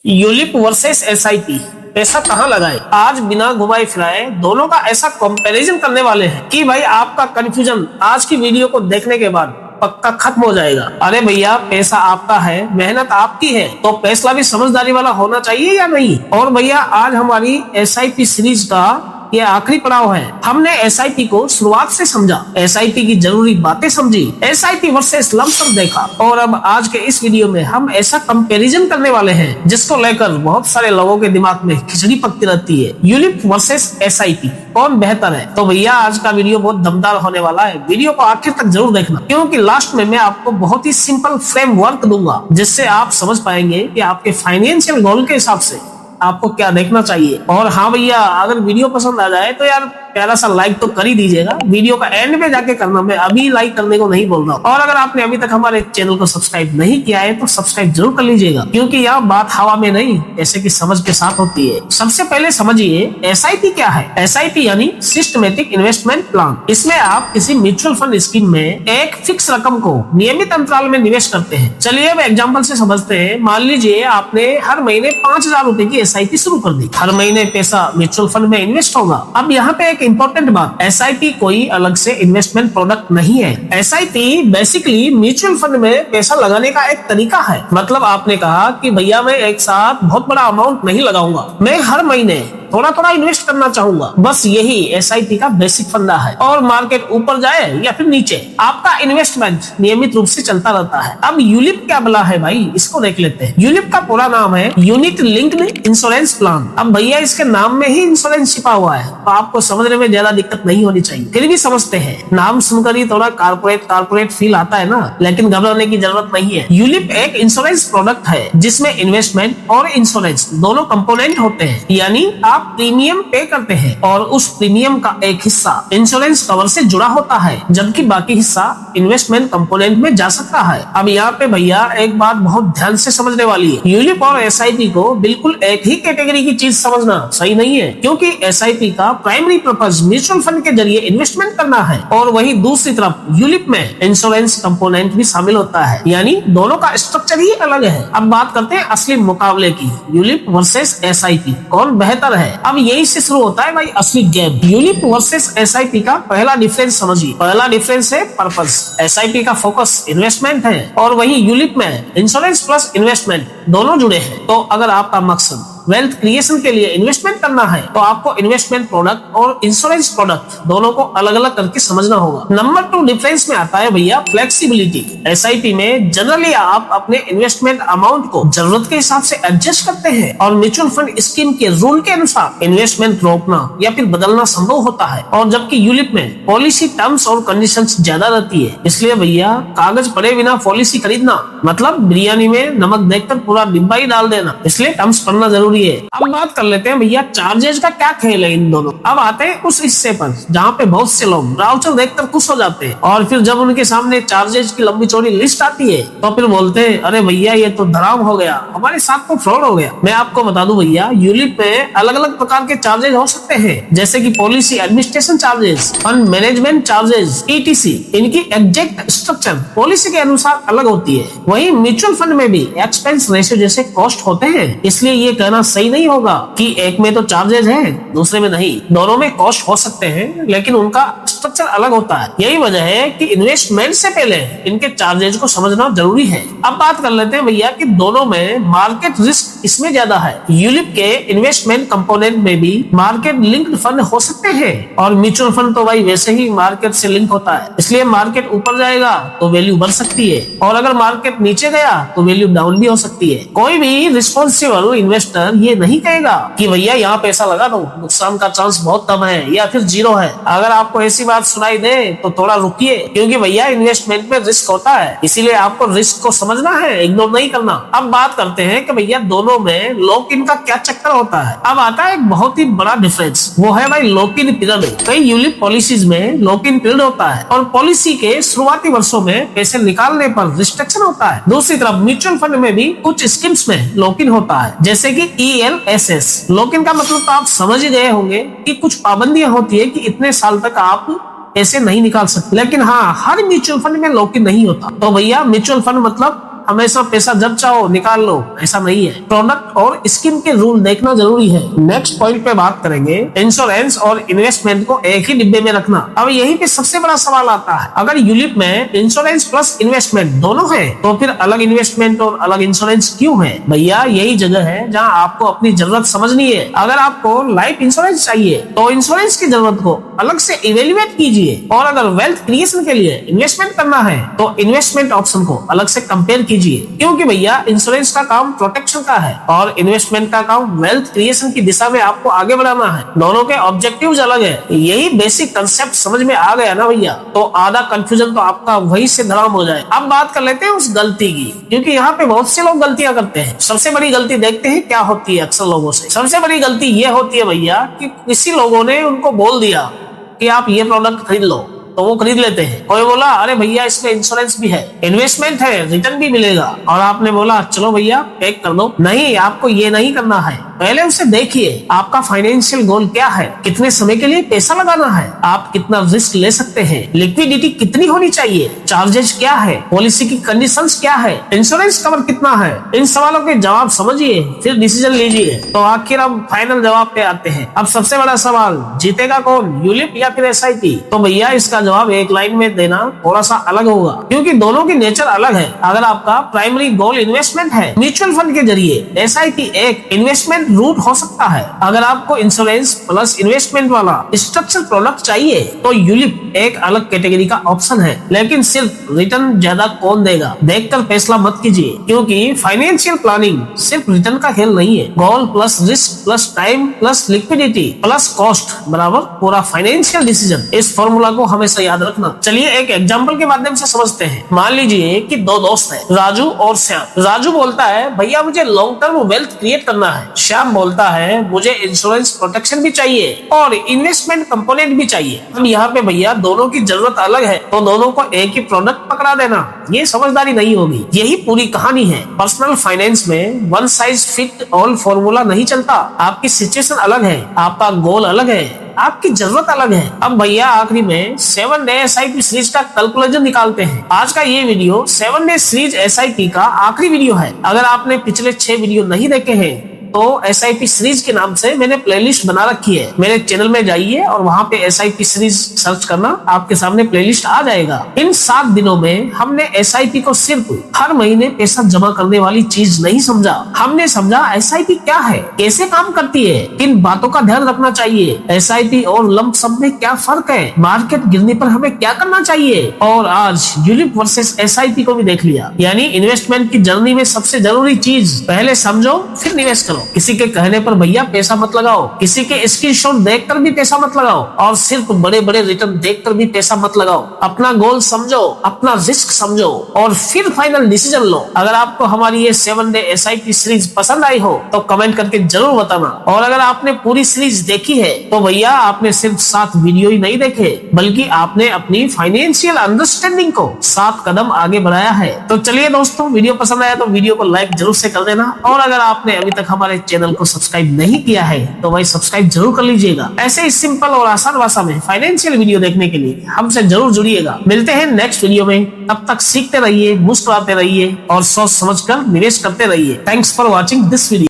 ULIP versus SIP, पैसा कहाँ लगाए? आज बिना घुमाए फिराए दोनों का ऐसा कंपैरिजन करने वाले हैं कि भाई आपका कंफ्यूजन आज की वीडियो को देखने के बाद पक्का खत्म हो जाएगा। अरे भैया, पैसा आपका है, मेहनत आपकी है, तो फैसला भी समझदारी वाला होना चाहिए या नहीं? और भैया, आज हमारी एसआईपी सीरीज का ये आखिरी पड़ाव है। हमने एसआईपी को शुरुआत से समझा, एसआईपी की जरूरी बातें समझी, एसआईपी वर्सेस लमसम देखा, और अब आज के इस वीडियो में हम ऐसा कंपैरिजन करने वाले हैं जिसको लेकर बहुत सारे लोगों के दिमाग में खिचड़ी पकती रहती है। यूलिप वर्सेस एसआईपी, कौन बेहतर है? तो भैया, आज का वीडियो बहुत दमदार होने वाला है, वीडियो को आखिर तक जरूर देखना, क्योंकि लास्ट में मैं आपको बहुत ही सिंपल फ्रेमवर्क दूंगा जिससे आप समझ पाएंगे कि आपके फाइनेंशियल गोल के हिसाब से आपको क्या देखना चाहिए। और हाँ भैया, अगर वीडियो पसंद आ जाए तो यार प्यारा सा लाइक तो कर ही दीजिएगा। वीडियो का एंड में जाके करना, मैं अभी लाइक करने को नहीं बोल रहा हूँ। और अगर आपने अभी तक हमारे चैनल को सब्सक्राइब नहीं किया है तो सब्सक्राइब जरूर कर लीजिएगा, क्योंकि यह बात हवा में नहीं, ऐसे की समझ के साथ होती है। सबसे पहले समझिए एसआईपी क्या है। एसआईपी यानी सिस्टमेटिक इन्वेस्टमेंट प्लान। इसमें आप किसी म्यूचुअल फंड स्कीम में एक फिक्स रकम को नियमित अंतराल में निवेश करते हैं। चलिए अब एग्जाम्पल से समझते हैं। मान लीजिए आपने हर महीने 5,000 रुपए की एसआईपी शुरू कर दी। हर महीने पैसा म्यूचुअल फंड में इन्वेस्ट होगा। अब यहाँ पे एक इंपॉर्टेंट बात, एसआईपी कोई अलग से इन्वेस्टमेंट प्रोडक्ट नहीं है। एसआईपी बेसिकली म्यूचुअल फंड में पैसा लगाने का एक तरीका है। मतलब आपने कहा कि भैया, मैं एक साथ बहुत बड़ा अमाउंट नहीं लगाऊंगा, मैं हर महीने थोड़ा थोड़ा इन्वेस्ट करना चाहूंगा। बस यही एसआईपी का बेसिक फंडा है। और मार्केट ऊपर जाए या फिर नीचे, आपका इन्वेस्टमेंट नियमित रूप से चलता रहता है। अब यूलिप क्या बला है भाई, इसको देख लेते हैं। यूलिप का पूरा नाम है यूनिट लिंक्ड इंश्योरेंस प्लान। अब भैया, इसके नाम में ही इंश्योरेंस छिपा हुआ है, तो आपको समझने में ज्यादा दिक्कत नहीं होनी चाहिए। फिर भी समझते हैं, नाम सुनकर ही थोड़ा कारपोरेट फील आता है ना, लेकिन घबराने की जरूरत नहीं है। यूलिप एक इंश्योरेंस प्रोडक्ट है जिसमें इन्वेस्टमेंट और इंश्योरेंस दोनों कंपोनेंट होते हैं। यानी आप प्रीमियम पे करते हैं और उस प्रीमियम का एक हिस्सा इंश्योरेंस कवर से जुड़ा होता है, जबकि बाकी हिस्सा इन्वेस्टमेंट कंपोनेंट में जा सकता है। अब यहाँ पे भैया एक बात बहुत ध्यान से समझने वाली है। यूलिप और एसआईपी को बिल्कुल एक ही कैटेगरी की चीज समझना सही नहीं है, क्योंकि एसआईपी का प्राइमरी पर्पज म्यूचुअल फंड के जरिए इन्वेस्टमेंट करना है, और वही दूसरी तरफ यूलिप में इंश्योरेंस कंपोनेंट भी शामिल होता है। यानी दोनों का स्ट्रक्चर ही अलग है। अब बात करते हैं असली मुकाबले की, यूलिप वर्सेस एसआईपी, कौन बेहतर है। अब यही से शुरू होता है भाई असली गेम। यूलिप वर्सेस एसआईपी का पहला डिफरेंस समझिए। पहला डिफरेंस है पर्पस। एसआईपी का फोकस इन्वेस्टमेंट है, और वही यूलिप में इंश्योरेंस प्लस इन्वेस्टमेंट दोनों जुड़े हैं। तो अगर आपका मकसद वेल्थ क्रिएशन के लिए इन्वेस्टमेंट करना है तो आपको इन्वेस्टमेंट प्रोडक्ट और इंश्योरेंस प्रोडक्ट दोनों को अलग अलग करके समझना होगा। नंबर 2 डिफरेंस में आता है भैया फ्लेक्सिबिलिटी। एसआईपी में जनरली आप अपने इन्वेस्टमेंट अमाउंट को जरूरत के हिसाब से एडजस्ट करते हैं, और म्यूचुअल फंड स्कीम के रूल के अनुसार इन्वेस्टमेंट रोकना या फिर बदलना संभव होता है। और जबकि यूलिप में पॉलिसी टर्म्स और कंडीशंस ज्यादा रहती है। इसलिए भैया, कागज पढ़े बिना पॉलिसी खरीदना मतलब बिरयानी में नमक देखकर पूरा डिब्बा ही डाल देना। इसलिए टर्म्स पढ़ना जरूरी है। अब बात कर लेते हैं भैया चार्जेस का क्या खेल है इन दोनों। अब आते हैं उस हिस्से पर जहाँ पे बहुत से लोग ब्राउचर देखकर खुश हो जाते हैं, और फिर जब उनके सामने चार्जेस की लंबी चौड़ी लिस्ट आती है तो फिर बोलते हैं, अरे भैया, ये तो धराम हो गया, हमारे साथ तो फ्रॉड हो गया। मैं आपको बता दूं भैया, यूलिप में अलग अलग प्रकार के चार्जेस हो सकते हैं, जैसे कि policy administration charges, fund management charges, ETC। इनकी एग्जैक्ट स्ट्रक्चर पॉलिसी के अनुसार अलग होती है। वही म्यूचुअल फंड में भी एक्सपेंस रेशियो जैसे कॉस्ट होते हैं। इसलिए ये कहना सही नहीं होगा कि एक में तो चार्जेस हैं, दूसरे में नहीं। दोनों में कॉस्ट हो सकते हैं, लेकिन उनका स्ट्रक्चर अलग होता है। यही वजह है कि इन्वेस्टमेंट से पहले इनके चार्जेस को समझना जरूरी है। अब बात कर लेते हैं भैया कि दोनों में मार्केट रिस्क इसमें ज्यादा है। यूलिप के इन्वेस्टमेंट कंपोनेंट में भी मार्केट लिंक्ड फंड हो सकते हैं, और म्यूचुअल फंड तो भाई वैसे ही मार्केट से लिंक होता है। इसलिए मार्केट ऊपर जाएगा तो वैल्यू बढ़ सकती है, और अगर मार्केट नीचे गया तो वैल्यू डाउन भी हो सकती है। कोई भी रिस्पॉन्सिबल इन्वेस्टर ये नहीं कहेगा कि भैया यहाँ पैसा लगा दो, नुकसान का चांस बहुत कम है या फिर जीरो है। अगर आपको ऐसी बात सुनाई दे तो थोड़ा रुकिए, क्योंकि भैया इन्वेस्टमेंट में रिस्क होता है, इसीलिए आपको रिस्क को समझना है, इग्नोर नहीं करना। अब बात करते हैं कि भैया दोनों में लॉक इन का क्या चक्कर होता है। अब आता है एक बहुत ही बड़ा डिफरेंस, वो है भाई लॉक इन पीरियड। कई यूलिप पॉलिसीज में लॉक इन पीरियड होता है, और पॉलिसी के शुरुआती वर्षों में पैसे निकालने पर रिस्ट्रिक्शन होता है। दूसरी तरफ म्यूचुअल फंड में भी कुछ स्कीम्स में लॉक इन होता है, जैसे कि ELSS। लॉक इन का मतलब तो आप समझ ही गए होंगे कि कुछ पाबंदियां होती है कि इतने साल तक आप पैसे नहीं निकाल सकते। लेकिन हाँ, हर म्यूचुअल फंड में लॉक इन नहीं होता। तो भैया म्यूचुअल फंड मतलब हमेशा पैसा जब चाहो निकाल लो, ऐसा नहीं है। प्रोडक्ट और स्कीम के रूल देखना जरूरी है। नेक्स्ट पॉइंट पे बात करेंगे, इंश्योरेंस और इन्वेस्टमेंट को एक ही डिब्बे में रखना। अब यही पे सबसे बड़ा सवाल आता है, अगर यूलिप में इंश्योरेंस प्लस इन्वेस्टमेंट दोनों है तो फिर अलग इन्वेस्टमेंट और अलग इंश्योरेंस क्यों है? भैया यही जगह है जहां आपको अपनी जरूरत समझनी है। अगर आपको लाइफ इंश्योरेंस चाहिए तो इंश्योरेंस की जरूरत को अलग से इवेल्युएट कीजिए, और अगर वेल्थ क्रिएशन के लिए इन्वेस्टमेंट करना है तो इन्वेस्टमेंट ऑप्शन को अलग से कंपेयर कीजिए, क्योंकि भैया इंश्योरेंस का काम प्रोटेक्शन का है और इन्वेस्टमेंट का काम वेल्थ क्रिएशन की दिशा में आपको आगे बढ़ाना है। दोनों के ऑब्जेक्टिव्स अलग है। यही बेसिक कंसेप्ट समझ में आ गया ना भैया, तो आधा कंफ्यूजन तो आपका वही से धड़ाम हो जाए। अब बात कर लेते हैं उस गलती की, क्योंकि यहाँ पे बहुत से लोग गलतियां करते हैं। सबसे बड़ी गलती देखते हैं क्या होती है अक्सर लोगों से। सबसे बड़ी गलती ये होती है भैया कि किसी लोगों ने उनको बोल दिया कि आप ये प्रोडक्ट खरीद लो, तो वो खरीद लेते हैं। कोई बोला अरे भैया इसमें इंश्योरेंस भी है, इन्वेस्टमेंट है, रिटर्न भी मिलेगा, और आपने बोला चलो भैया पैक कर दो। नहीं, आपको ये नहीं करना है। पहले उसे देखिए आपका फाइनेंशियल गोल क्या है, कितने समय के लिए पैसा लगाना है, आप कितना रिस्क ले सकते हैं, लिक्विडिटी कितनी होनी चाहिए, चार्जेस क्या है, पॉलिसी की कंडीशंस क्या है, इंश्योरेंस कवर कितना है। इन सवालों के जवाब समझिए फिर डिसीजन लीजिए। तो आखिर हम फाइनल जवाब पे आते हैं। अब सबसे बड़ा सवाल, जीतेगा कौन, यूलिप या फिर एसआईपी? तो भैया इसका जवाब एक लाइन में देना थोड़ा सा अलग होगा, क्योंकि दोनों की नेचर अलग है। अगर आपका प्राइमरी गोल इन्वेस्टमेंट है, म्यूचुअल फंड के जरिए एसआईपी एक इन्वेस्टमेंट रूट हो सकता है। अगर आपको इंश्योरेंस प्लस इन्वेस्टमेंट वाला स्ट्रक्चर प्रोडक्ट चाहिए तो यूलिप एक अलग कैटेगरी का ऑप्शन है। लेकिन सिर्फ रिटर्न ज्यादा कौन देगा देखकर फैसला मत कीजिए, क्योंकि फाइनेंशियल प्लानिंग सिर्फ रिटर्न का खेल नहीं है। Goal plus risk plus time plus liquidity plus cost बराबर पूरा फाइनेंशियल डिसीजन। इस फॉर्मूला को हमेशा याद रखना। चलिए एक एग्जांपल के माध्यम से समझते हैं। मान लीजिए कि दो दोस्त हैं, राजू और श्याम। राजू बोलता है भैया मुझे लॉन्ग टर्म वेल्थ क्रिएट करना है। श्याम बोलता है मुझे इंश्योरेंस प्रोटेक्शन भी चाहिए और इन्वेस्टमेंट कंपोनेंट भी चाहिए। अब यहाँ पे भैया दोनों की जरूरत अलग है, तो दोनों को एक ही प्रोडक्ट पकड़ा देना ये समझदारी नहीं होगी। यही पूरी कहानी है। पर्सनल फाइनेंस में one size fit all formula नहीं चलता। आपकी सिचुएशन अलग है, आपका गोल अलग है, आपकी जरूरत अलग है। अब भैया आखिरी में 7 डे एसआईपी सीरीज का कैलकुलेशन निकालते हैं। आज का ये वीडियो 7 डे सीरीज एसआईपी का आखिरी वीडियो है। अगर आपने पिछले 6 वीडियो नहीं देखे हैं तो एसआईपी सीरीज के नाम से मैंने प्लेलिस्ट बना रखी है। मेरे चैनल में जाइए और वहाँ पे एसआईपी सीरीज सर्च करना, आपके सामने प्लेलिस्ट आ जाएगा। इन 7 दिनों में हमने एसआईपी को सिर्फ हर महीने पैसा जमा करने वाली चीज नहीं समझा। हमने समझा एसआईपी क्या है, कैसे काम करती है, किन बातों का ध्यान रखना चाहिए, एसआईपी और लंप सम में क्या फर्क है, मार्केट गिरने पर हमें क्या करना चाहिए, और आज यूलिप वर्सेस एसआईपी को भी देख लिया। यानी इन्वेस्टमेंट की जर्नी में सबसे जरूरी चीज पहले समझो फिर निवेश करो। किसी के कहने पर भैया पैसा मत लगाओ, किसी के स्क्रीनशॉट देखकर भी पैसा मत लगाओ, और सिर्फ बड़े बड़े रिटर्न देखकर भी पैसा मत लगाओ। अपना गोल समझो, अपना रिस्क समझो और फिर फाइनल डिसीजन लो। अगर आपको हमारी ये 7 डे एसआईपी सीरीज पसंद आई हो तो कमेंट करके जरूर बताना। और अगर आपने पूरी सीरीज देखी है तो भैया आपने सिर्फ 7 वीडियो ही नहीं देखे, बल्कि आपने अपनी फाइनेंशियल अंडरस्टैंडिंग को 7 कदम आगे बढ़ाया है। तो चलिए दोस्तों, वीडियो पसंद आया तो वीडियो को लाइक जरूर से कर देना, और अगर आपने अभी तक हमारे चैनल को सब्सक्राइब नहीं किया है तो भाई सब्सक्राइब जरूर कर लीजिएगा। ऐसे ही सिंपल और आसान भाषा में फाइनेंशियल वीडियो देखने के लिए हमसे जरूर जुड़िएगा। मिलते हैं नेक्स्ट वीडियो में, तब तक सीखते रहिए, मुस्कुराते रहिए और सोच समझकर निवेश करते रहिए। Thanks for watching this video.